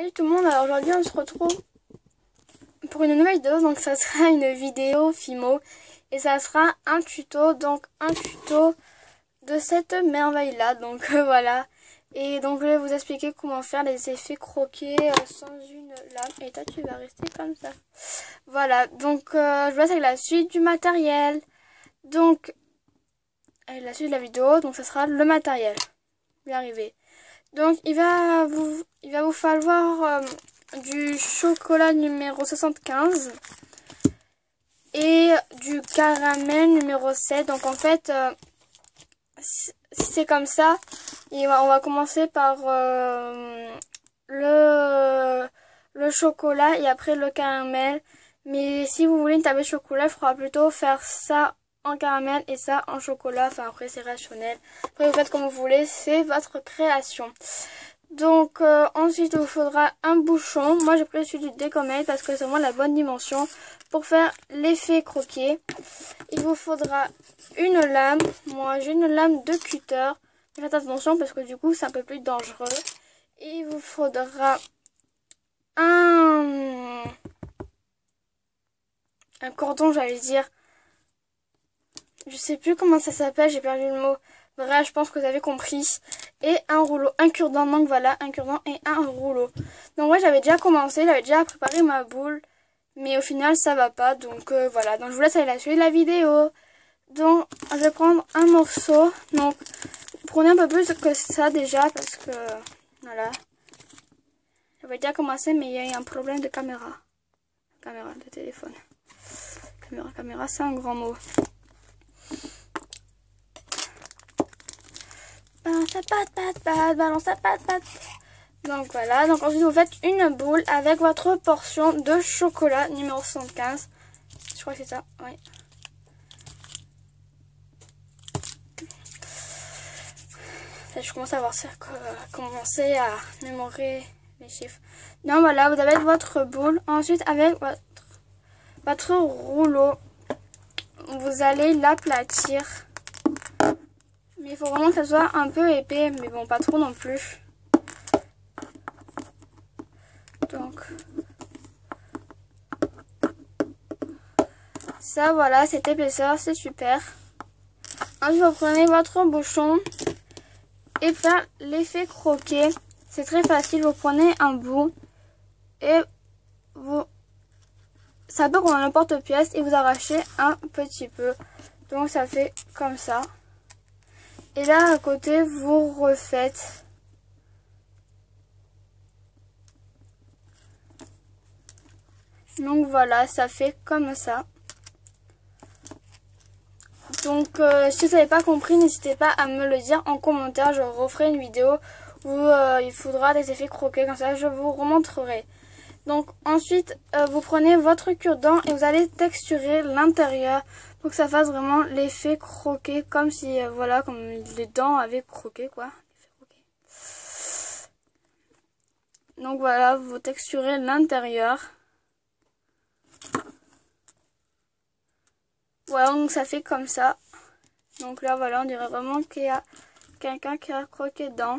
Salut tout le monde, alors aujourd'hui on se retrouve pour une nouvelle vidéo, donc ça sera une vidéo Fimo et ça sera un tuto, de cette merveille là, donc voilà. Et donc je vais vous expliquer comment faire les effets croqués sans une lame, et toi tu vas rester comme ça. Voilà, donc je vous laisse avec la suite du matériel, donc la suite de la vidéo, donc ça sera le matériel, je vais arriver. Donc il va vous falloir du chocolat numéro 75 et du caramel numéro 7. Donc en fait, si c'est comme ça, on va commencer par le chocolat et après le caramel. Mais si vous voulez une tablette de chocolat, il faudra plutôt faire ça en caramel et ça en chocolat. Enfin après c'est rationnel. Après vous faites comme vous voulez, c'est votre création. Donc ensuite il vous faudra un bouchon. Moi j'ai pris celui du Décomède parce que c'est vraiment la bonne dimension pour faire l'effet croquet. Il vous faudra une lame. Moi j'ai une lame de cutter. Faites attention parce que du coup c'est un peu plus dangereux. Et il vous faudra un cordon, j'allais dire. Je sais plus comment ça s'appelle, j'ai perdu le mot. Bref, je pense que vous avez compris. Et un rouleau, un cure-dent. Donc voilà, un cure-dent et un rouleau. Donc moi j'avais déjà commencé, j'avais déjà préparé ma boule. Mais au final ça va pas. Donc voilà, donc je vous laisse aller la suite de la vidéo. Donc je vais prendre un morceau. Donc prenez un peu plus que ça déjà parce que voilà. J'avais déjà commencé mais il y a eu un problème de caméra. Caméra de téléphone. Caméra c'est un grand mot. Balance ta patte. Donc voilà, donc ensuite vous faites une boule avec votre portion de chocolat numéro 75. Je crois que c'est ça, oui. Je commence à avoir ça, commencer à mémorer les chiffres. Donc voilà, vous avez votre boule. Ensuite avec votre rouleau, vous allez l'aplatir. Mais il faut vraiment que ça soit un peu épais, mais bon, pas trop non plus. Donc, ça, voilà, cette épaisseur, c'est super. Ensuite, vous prenez votre bouchon et faire l'effet croquet. C'est très facile, vous prenez un bout et ça peut comme un porte-pièce et vous arrachez un petit peu. Donc, ça fait comme ça. Et là, à côté, vous refaites. Donc voilà, ça fait comme ça. Donc si vous n'avez pas compris, n'hésitez pas à me le dire en commentaire. Je referai une vidéo où il faudra des effets croqués, comme ça je vous remontrerai. Donc ensuite, vous prenez votre cure-dent et vous allez texturer l'intérieur pour que ça fasse vraiment l'effet croqué, comme si, voilà, comme les dents avaient croqué, quoi. Donc voilà, vous texturez l'intérieur. Voilà, donc ça fait comme ça. Donc là, voilà, on dirait vraiment qu'il y a quelqu'un qui a croqué dedans.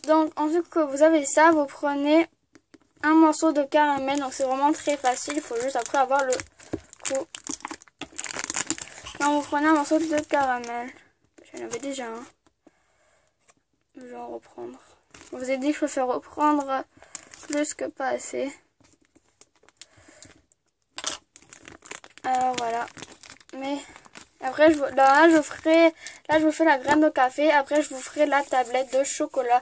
Donc ensuite que vous avez ça, vous prenez un morceau de caramel. Donc c'est vraiment très facile, il faut juste après avoir le coup. Donc vous prenez un morceau de caramel. J'en avais déjà un. Je vais en reprendre. Je vous ai dit que je peux faire reprendre plus que pas assez. Alors voilà. Mais après là je vous fais la graine de café. Après je vous ferai la tablette de chocolat.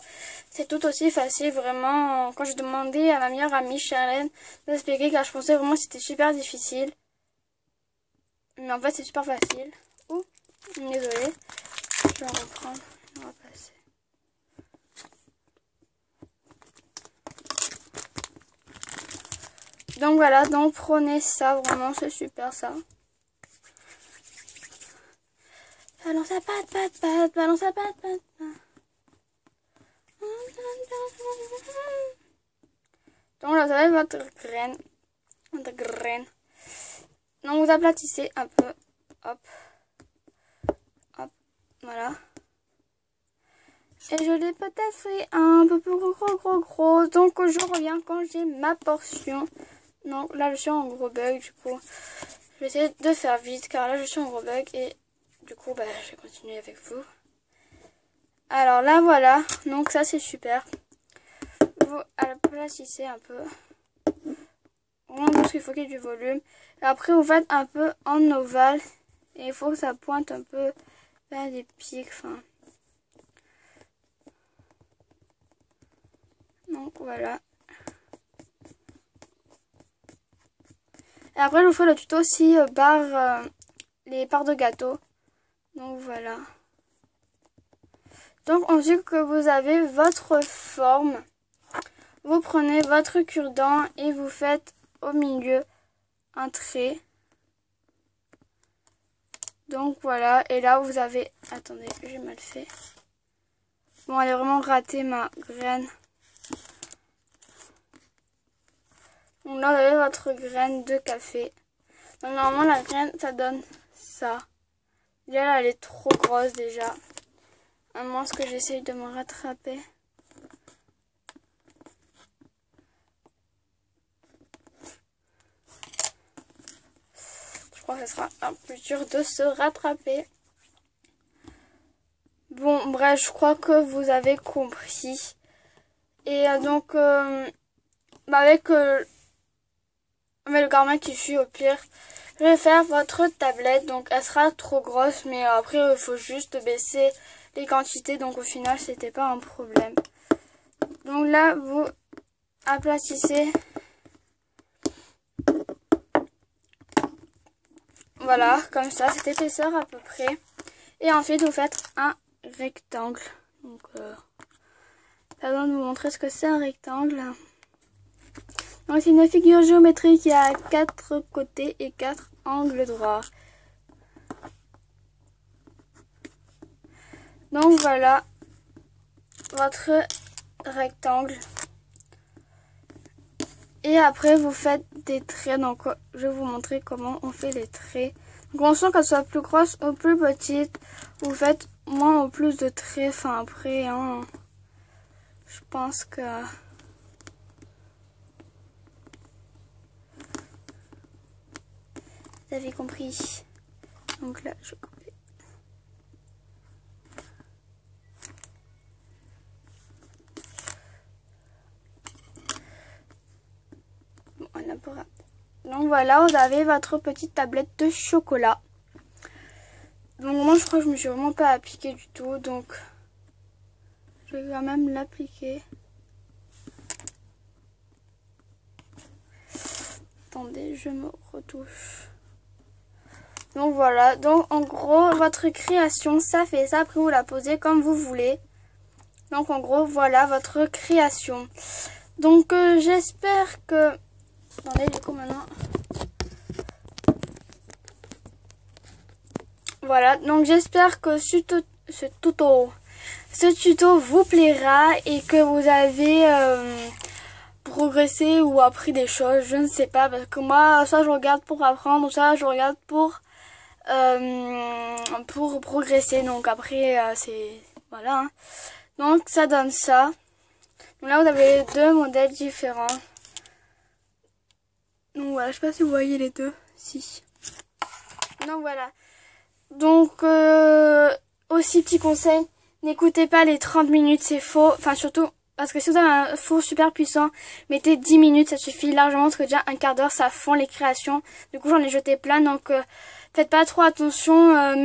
C'est tout aussi facile vraiment. Quand j'ai demandé à ma meilleure amie Charlène d'expliquer, car je pensais vraiment que c'était super difficile. Mais en fait c'est super facile. Ouh, désolée. Je vais en reprendre. On va passer. Donc voilà, donc prenez ça, vraiment c'est super ça. Balance ta patte, balance ta patte. Donc là vous avez votre graine. Donc vous aplatissez un peu. Hop. Hop. Voilà. Et je l'ai peut-être fait un peu plus gros. Donc je reviens quand j'ai ma portion. Donc là je suis en gros bug du coup. Je vais essayer de faire vite car là je suis en gros bug. Et du coup bah, je vais continuer avec vous. Alors là voilà. Donc ça c'est super. Vous placissez un peu. Vraiment parce qu'il faut qu'il y ait du volume. Et après vous faites un peu en ovale. Et il faut que ça pointe un peu vers les pics. Enfin. Donc voilà. Et après je vous ferai le tuto aussi les barres de gâteau. Donc voilà. Donc ensuite que vous avez votre forme, vous prenez votre cure-dent et vous faites au milieu un trait. Donc voilà. Et là vous avez... Attendez, j'ai mal fait. Bon, elle est vraiment ratée ma graine. Donc là, vous avez votre graine de café. Donc normalement, la graine, ça donne ça. Déjà, là, elle est trop grosse déjà. À moins que j'essaye de me rattraper. Je crois que ce sera un peu dur de se rattraper. Bon, bref, je crois que vous avez compris. Et donc, avec... mais le garment qui suit au pire, je vais faire votre tablette. Donc elle sera trop grosse, mais après il faut juste baisser les quantités. Donc au final c'était pas un problème. Donc là vous aplatissez. Voilà, comme ça, cette épaisseur à peu près. Et ensuite vous faites un rectangle. Donc ça va vous montrer ce que c'est un rectangle. Donc c'est une figure géométrique qui a 4 côtés et 4 angles droits. Donc voilà votre rectangle. Et après vous faites des traits. Donc je vais vous montrer comment on fait les traits. Donc on sent qu'elle soit plus grosse ou plus petite. Vous faites moins ou plus de traits. Enfin après hein, je pense que... Vous avez compris. Donc là, je coupe. Bon, on a pas... Donc voilà, vous avez votre petite tablette de chocolat. Donc moi, je crois que je me suis vraiment pas appliquée du tout. Donc, je vais quand même l'appliquer. Attendez, je me retouche. Donc voilà, donc en gros votre création ça fait ça, après vous la posez comme vous voulez. Donc en gros voilà votre création. Donc j'espère que... Attendez du coup maintenant. Voilà, donc j'espère que ce tuto vous plaira et que vous avez progressé ou appris des choses, je ne sais pas, parce que moi ça je regarde pour apprendre, ça je regarde pour progresser. Donc après c'est voilà hein. Donc ça donne ça. Donc là vous avez deux modèles différents. Donc voilà, je sais pas si vous voyez les deux. Si. Donc voilà. Donc aussi petit conseil, n'écoutez pas les 30 minutes, c'est faux. Enfin surtout parce que si vous avez un four super puissant, mettez 10 minutes, ça suffit largement parce que déjà un quart d'heure ça fond les créations. Du coup j'en ai jeté plein, donc faites pas trop attention,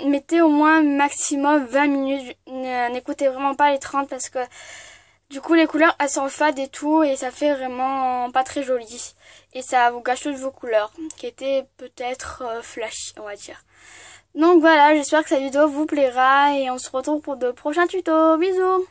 mettez au moins maximum 20 minutes. N'écoutez vraiment pas les 30 parce que du coup les couleurs elles sont fades et tout et ça fait vraiment pas très joli. Et ça vous gâche toutes vos couleurs qui étaient peut-être flashy on va dire. Donc voilà, j'espère que cette vidéo vous plaira et on se retrouve pour de prochains tutos. Bisous!